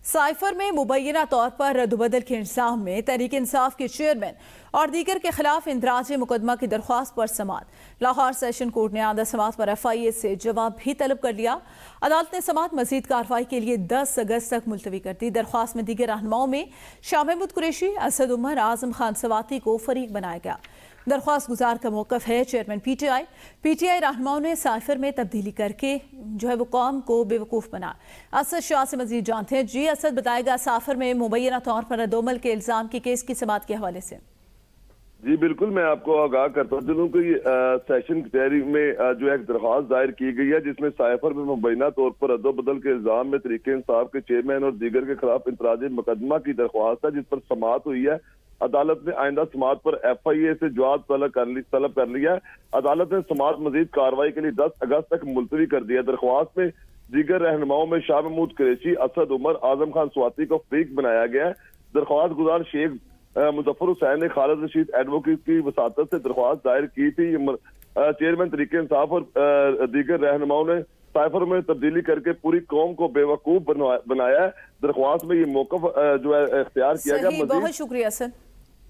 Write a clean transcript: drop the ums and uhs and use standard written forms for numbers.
Cipher में मुबैना तौर पर रद्दबदल के इंतजाम में तहरीक इंसाफ के चेयरमैन और दीगर के खिलाफ इंदराज मुकदमा की दरख्वास्त पर समाअत। लाहौर सेशन कोर्ट ने आधा समाअत पर FIA से जवाब भी तलब कर लिया। अदालत ने समाअत मजीद कार्रवाई के लिए 10 अगस्त तक मुलतवी कर दी। दरख्वास्त में दीगर रहनुमाओं में शाह महमूद कुरैशी, असद उमर, आजम खान सवाती को फरीक बनाया गया। दरख्वास्त गुजार का मौक़िफ़ है चेयरमैन PTI रहनुमाओं ने साइफर में तब्दीली करके वो कौम को बेवकूफ़ बना। असद शाह से मजीद जानते हैं। जी असद, बताएगा साइफर में मुबैना तौर पर रद्दोमल के इल्ज़ाम की केस की समाअत के हवाले से। जी बिल्कुल, मैं आपको आगाह करता चलूं कि सेशन कचहरी में जो एक दरख्वास्त दायर की गई है जिसमें साइफर में मुबैना तौर पर रद्दोबदल के इल्जाम में तहरीक इंसाफ के चेयरमैन और दीगर के खिलाफ इंतराज मुकदमा की दरख्वास्त है, जिस पर समाअत हुई है। अदालत ने आइंदा समाअत पर FIA से जवाब तलब कर लिया है। अदालत ने समाअत मजीद कार्रवाई के लिए 10 अगस्त तक मुलतवी कर दिया। दरख्वास्त में दीगर रहनुमाओं में शाह महमूद कुरैशी, असद उमर, आजम खान स्वाति को फरीक बनाया गया है। दरख्वास्त गुजार शेख मुजफ्फर हुसैन ने खालिद रशीद एडवोकेट की वसातत से दरख्वास्त दायर की थी। चेयरमैन तहरीक इंसाफ और दीगर रहनुमाओं ने साइफर में तब्दीली करके पूरी कौम को बेवकूफ बनाया है। दरख्वास्त में ये मौक़िफ़ जो है इख्तियार किया गया। बहुत शुक्रिया सर।